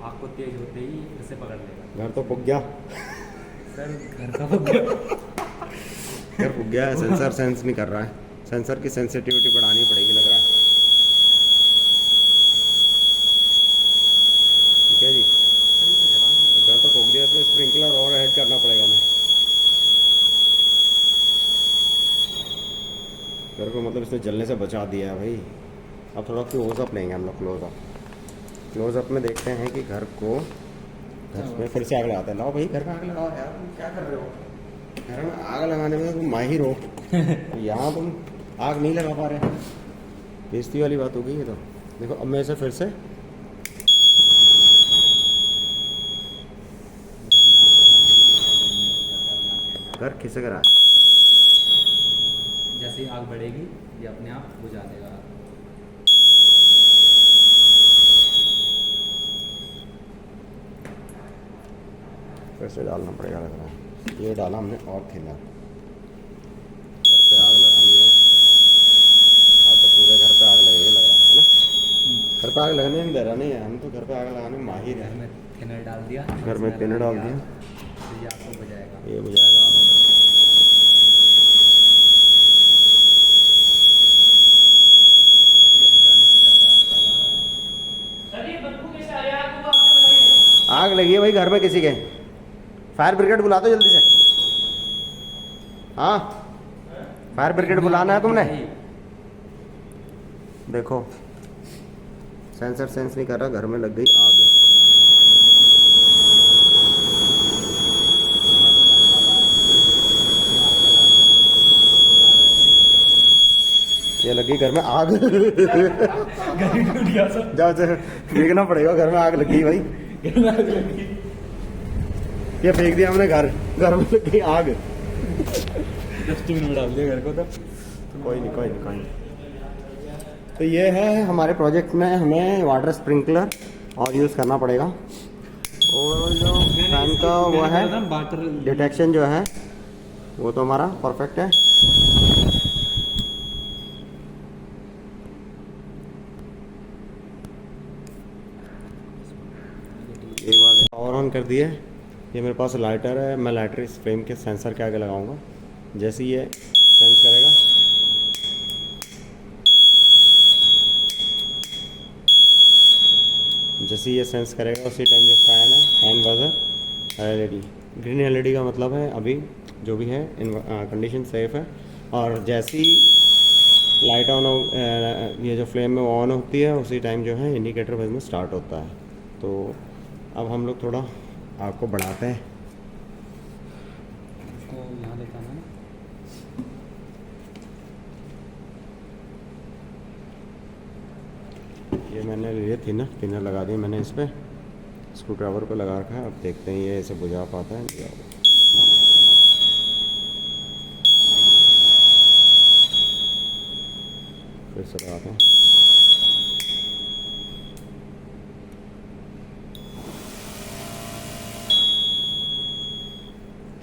आग को तेज होते ही फिर से पकड़ लेगा। घर तो पुग गया सर घर का पक गया। घर पुग गया है, सेंसर सेंस नहीं कर रहा है। सेंसर की सेंसिटिविटी बढ़ानी पड़ेगी लग रहा है। ठीक है जी, घर तो पुग गया, इसमें स्प्रिंकलर और ऐड करना पड़ेगा हमें। घर को मतलब इसने जलने से बचा दिया है भाई। अब थोड़ा क्लोजअप लेंगे हम लोग, क्लोजअप में देखते हैं कि घर को, घर में फिर से आग लगाते हैं। लाओ भाई घर में आग लगाओ यार, तुम क्या कर रहे हो? घर में आग लगाने में तुम माहिर हो, यहाँ तुम आग नहीं लगा पा रहे। बेइज्जती वाली बात हो गई है। तो देखो अब मैं इसे फिर से, घर खिसक रहा है। जैसे ही आग बढ़ेगी ये अपने आप बुझा देगा। फिर से डालना पड़ेगा लग रहा है। ये डाला हमने और थिनर। घर पे आग लगानी है, आज तो पूरे घर पे आग लगेगी लग रहा है ना। घर पे आग लगने नहीं दे रहा, नहीं है, हम तो घर पे आग लगाने में माहिर घर है। में थिनर डाल दिया, घर में थिनर डाल दिया, तो ये आग को बुझाएगा। ये बुझाएगा। आग लगी है भाई घर में किसी के, फायर ब्रिगेड बुला दो जल्दी से। हाँ फायर ब्रिगेड बुलाना है तुमने। देखो सेंसर सेंस नहीं कर रहा, घर में लग गई आग। ये लगी घर में आग। जाओ देखना पड़ेगा, घर में आग लगी भाई। ये फेंक दिया हमने, घर में लगी आग। डस्टबिन में डाल दिया घर को। तो कोई नहीं। तो ये है हमारे प्रोजेक्ट में, हमें वाटर स्प्रिंकलर और यूज़ करना पड़ेगा। और जो फैन का वो है डिटेक्शन जो है वो तो हमारा परफेक्ट है। एक बार पावर ऑन कर दिए। ये मेरे पास लाइटर है, मैं लाइटर इस फ्रेम के सेंसर के आगे लगाऊंगा। जैसे ये सेंस करेगा, जैसे ये सेंस करेगा उसी टाइम जो फैन है, fan buzzer LED, green LED का मतलब है अभी जो भी है कंडीशन सेफ है। और जैसी लाइट ऑन हो, ये जो फ्लेम में ऑन होती है उसी टाइम जो है इंडिकेटर बजना स्टार्ट होता है। तो अब हम लोग थोड़ा आग को बढ़ाते हैं। इसको यहाँ लेके आना है। ये मैंने लिए थिनर लगा दिए मैंने इस पर, स्क्रू ड्राइवर को लगा रखा है। अब देखते हैं ये इसे बुझा पाता है या फिर से लगाते हैं।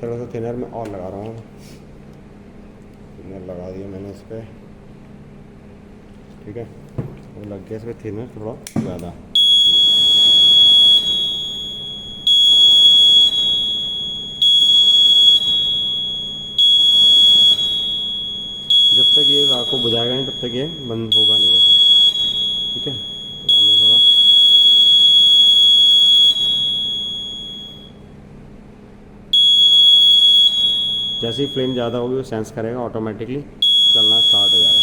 थोड़ा सा थिनर में और लगा रहा हूँ, थिनर लगा दिया मैंने इस पर। ठीक है, वो लग गया इस पर थिनर थोड़ा ज़्यादा। जब तक ये आग को बुझाएगा नहीं तब तक ये बंद होगा नहीं वैसे। ठीक है, तो हमें थोड़ा जैसे ही फ्लेम ज़्यादा होगी वो सेंस करेगा, ऑटोमेटिकली चलना स्टार्ट हो जाएगा।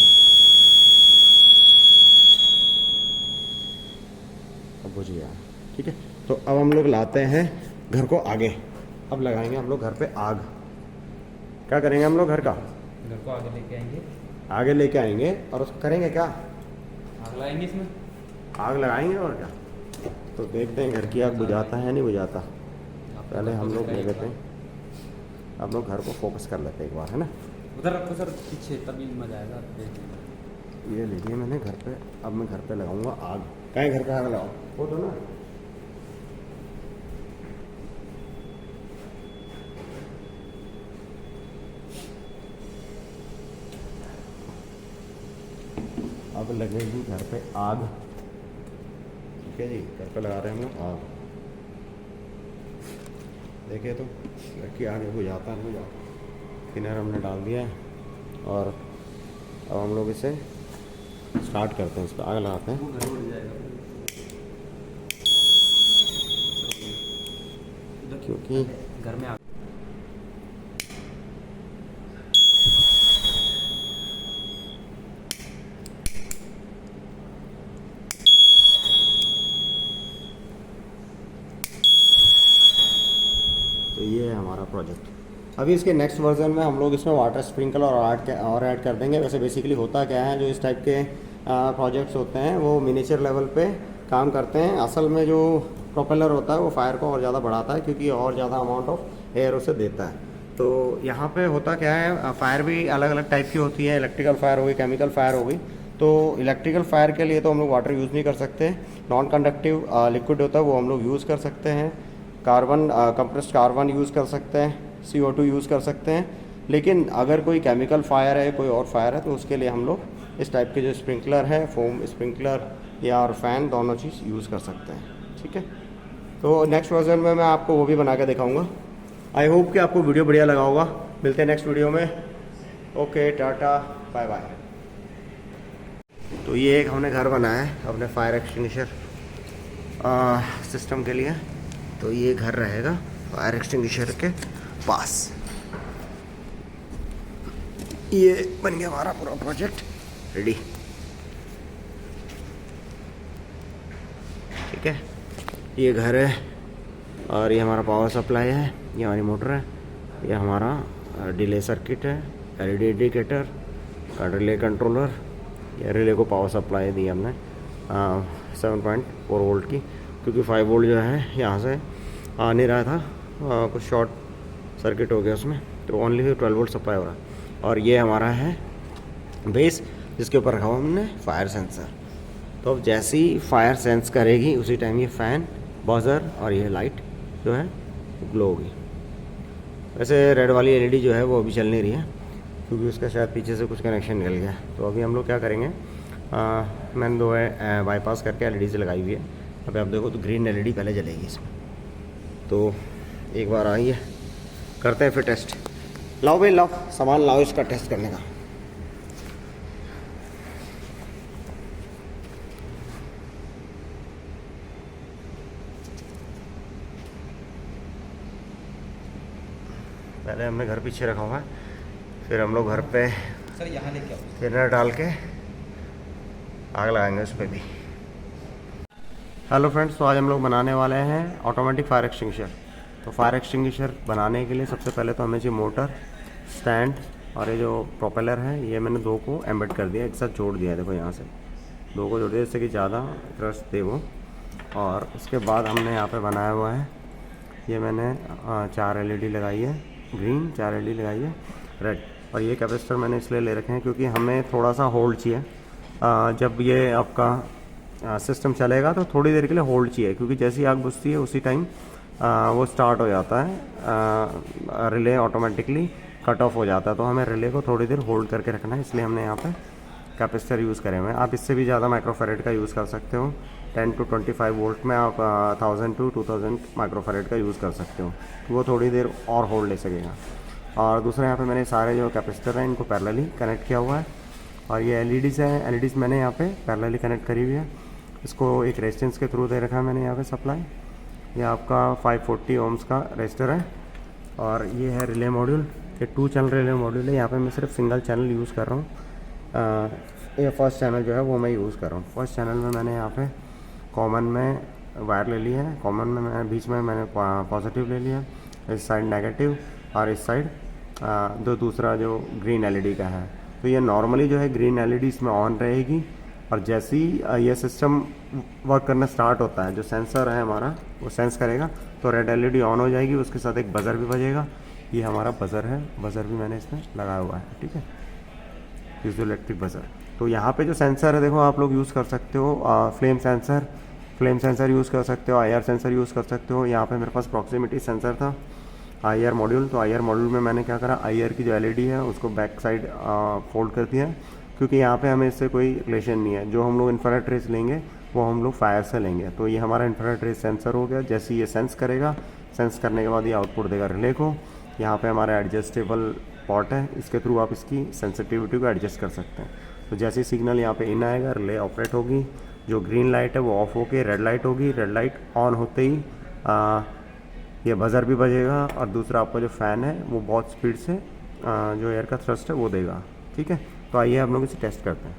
अब बुझ गया। ठीक है, तो अब हम लोग लाते हैं घर को आगे। अब लगाएंगे हम लोग घर पे आग। क्या करेंगे हम लोग घर का? घर को आगे लेके आएंगे, आगे लेके आएंगे और उसको करेंगे क्या? आग लगाएंगे इसमें, आग लगाएंगे और क्या। तो देखते हैं घर की आग बुझाता है नहीं बुझाता। पहले हम लोग ले लेते हैं, अब लोग घर को फोकस कर लेते हैं एक बार, है ना। उधर रखो सर पीछे, तभी मजा आएगा देख लेंगे। ये ले लिया मैंने घर पे। अब मैं घर पे लगाऊंगा आग। कहीं घर पे आग लगाओ, वो तो ना। अब लगेगी घर पे आग। ठीक है जी, घर पे लगा रहे हैं हम लोग आग। देखे तो लड़की आगे हो जाता नहीं जाता। थिनर हमने डाल दिया है और अब हम लोग इसे स्टार्ट करते हैं, इस पर आग लगाते हैं। वो घर उड़ जाएगा क्योंकि घर में आग। तो ये है हमारा प्रोजेक्ट। अभी इसके नेक्स्ट वर्जन में हम लोग इसमें वाटर स्प्रिंकल और ऐड कर देंगे। वैसे बेसिकली होता क्या है, जो इस टाइप के प्रोजेक्ट्स होते हैं वो मिनिएचर लेवल पे काम करते हैं। असल में जो प्रोपेलर होता है वो फायर को और ज़्यादा बढ़ाता है, क्योंकि और ज़्यादा अमाउंट ऑफ एयर उसे देता है। तो यहाँ पे होता क्या है, फायर भी अलग अलग टाइप की होती है। इलेक्ट्रिकल फायर हो गई, केमिकल फायर हो गई। तो इलेक्ट्रिकल फायर के लिए तो हम लोग वाटर यूज़ नहीं कर सकते। नॉन कंडक्टिव लिक्विड होता है वो हम लोग यूज़ कर सकते हैं। कार्बन कंप्रेस्ड कार्बन यूज़ कर सकते हैं, CO2 यूज़ कर सकते हैं। लेकिन अगर कोई केमिकल फायर है, कोई और फायर है, तो उसके लिए हम लोग इस टाइप के जो स्प्रिंकलर है, फोम स्प्रिंकलर या और फैन, दोनों चीज़ यूज़ कर सकते हैं। ठीक है, तो नेक्स्ट वर्जन में मैं आपको वो भी बना के दिखाऊंगा। आई होप कि आपको वीडियो बढ़िया लगा होगा। मिलते हैं नेक्स्ट वीडियो में। Okay, tata, bye bye. तो ये एक हमने घर बनाया है अपने फायर एक्सटिंग्विशर सिस्टम के लिए। तो ये घर रहेगा फायर एक्सटिंग्विशर के पास। ये बन गया हमारा पूरा प्रोजेक्ट रेडी। ठीक है, ये घर है और ये हमारा पावर सप्लाई है, ये हमारी मोटर है, ये हमारा डिले सर्किट है, LED इंडिकेटर, रिले कंट्रोलर। ये रिले को पावर सप्लाई दी हमने 7.4 वोल्ट की, क्योंकि 5 वोल्ट जो है यहाँ से आ नहीं रहा था, कुछ शॉर्ट सर्किट हो गया उसमें, तो ओनली 12 वोल्ट सप्लाई हो रहा है। और ये हमारा है बेस, जिसके ऊपर रखा हुआ हमने फायर सेंसर। तो अब जैसे ही फायर सेंस करेगी उसी टाइम ये फ़ैन, बजर और ये लाइट जो है ग्लो होगी। वैसे रेड वाली LED जो है वो अभी चल नहीं रही है, क्योंकि उसका शायद पीछे से कुछ कनेक्शन निकल गया। तो अभी हम लोग क्या करेंगे, मैंने 2 बाईपास करके LED से लगाई हुई है। अभी आप देखो तो ग्रीन LED पहले जलेगी इसमें। तो एक बार आइए करते हैं फिर टेस्ट। लाओ भाई लाओ, सामान लाओ इसका टेस्ट करने का। पहले हमने घर पीछे रखा हुआ है, फिर हम लोग घर पे सर यहाँ लेके आओ। थिनर डाल के आग लगाएंगे उस पर भी। हेलो फ्रेंड्स, तो आज हम लोग बनाने वाले हैं ऑटोमेटिक फायर एक्सटिंग्विशर। तो फायर एक्सटिंग्विशर बनाने के लिए सबसे पहले तो हमें चाहिए मोटर, स्टैंड और ये जो प्रोपेलर है, ये मैंने 2 को एम्बेड कर दिया, एक साथ जोड़ दिया है। देखो यहाँ से 2 को जोड़ दिया, जिससे कि ज़्यादा थ्रस्ट दे वो। और उसके बाद हमने यहाँ पे बनाया हुआ है, ये मैंने 4 LED लगाई है ग्रीन, 4 LED लगाई है रेड। और ये कैपेसिटर मैंने इसलिए ले रखे हैं क्योंकि हमें थोड़ा सा होल्ड चाहिए। जब ये आपका सिस्टम चलेगा तो थोड़ी देर के लिए होल्ड चाहिए, क्योंकि जैसी आग बुझती है उसी टाइम वो स्टार्ट हो जाता है, रिले ऑटोमेटिकली कट ऑफ हो जाता है। तो हमें रिले को थोड़ी देर होल्ड करके रखना है, इसलिए हमने यहाँ पे कैपेसिटर यूज़ करे हुए हैं। आप इससे भी ज़्यादा माइक्रोफेरेड का यूज़ कर सकते हो। 10 to 25 वोल्ट में आप 1000 to 2000 माइक्रोफेरेड का यूज़ कर सकते हो, तो वो थोड़ी देर और होल्ड ले सकेगा। और दूसरा यहाँ पे मैंने सारे जो कैपेसिटर हैं इनको पैरेलली कनेक्ट किया हुआ है। और ये LEDs है, LEDs मैंने यहाँ पे पैरेलली कनेक्ट करी हुई है। इसको एक रेजिस्टेंस के थ्रू दे रखा है मैंने यहाँ पे सप्लाई। ये आपका 540 ओम्स का रेजिस्टर है। और ये है रिले मॉड्यूल, ये 2 चैनल रिले मॉड्यूल है। यहाँ पे मैं सिर्फ सिंगल चैनल यूज़ कर रहा हूँ। ये फर्स्ट चैनल जो है वो मैं यूज़ कर रहा हूँ। फर्स्ट चैनल में मैंने यहाँ पे कॉमन में वायर ले लिया है, कॉमन में मैं बीच में मैंने पॉजिटिव ले लिया, इस साइड नेगेटिव और इस साइड दूसरा जो ग्रीन LED का है। तो ये नॉर्मली जो है ग्रीन LED इसमें ऑन रहेगी, और जैसे ही ये सिस्टम वर्क करना स्टार्ट होता है, जो सेंसर है हमारा वो सेंस करेगा, तो रेड LED ऑन हो जाएगी। उसके साथ एक बज़र भी बजेगा, ये हमारा बज़र है, बज़र भी मैंने इसमें लगाया हुआ है। ठीक है, पीजो इलेक्ट्रिक बज़र। तो यहाँ पे जो सेंसर है देखो, आप लोग यूज़ कर सकते हो फ्लेम सेंसर यूज़ कर सकते हो, IR सेंसर यूज़ कर सकते हो। यहाँ पे मेरे पास प्रॉक्सिमिटी सेंसर था, IR मॉड्यूल। तो IR मॉड्यूल में मैंने क्या करा, IR की जो LED है उसको बैक साइड फोल्ड कर दिया, क्योंकि यहाँ पे हमें इससे कोई रिलेशन नहीं है। जो हम लोग इंफ्रारेड ट्रेस लेंगे वो हम लोग फायर से लेंगे। तो ये हमारा इंफ्रारेड ट्रेस सेंसर हो गया। जैसे ये सेंस करेगा, सेंस करने के बाद ये आउटपुट देगा रिले को। यहाँ पे हमारा एडजस्टेबल पॉट है, इसके थ्रू आप इसकी सेंसिटिविटी को एडजस्ट कर सकते हैं। तो जैसे सिग्नल यहाँ पे इन आएगा, रिले ऑपरेट होगी, जो ग्रीन लाइट है वो ऑफ होके रेड लाइट होगी, रेड लाइट ऑन होते ही ये बज़र भी बजेगा और दूसरा आपका जो फ़ैन है वो बहुत स्पीड से जो एयर का थ्रस्ट है वो देगा। ठीक है, तो आइए हम लोग इसे टेस्ट करते हैं।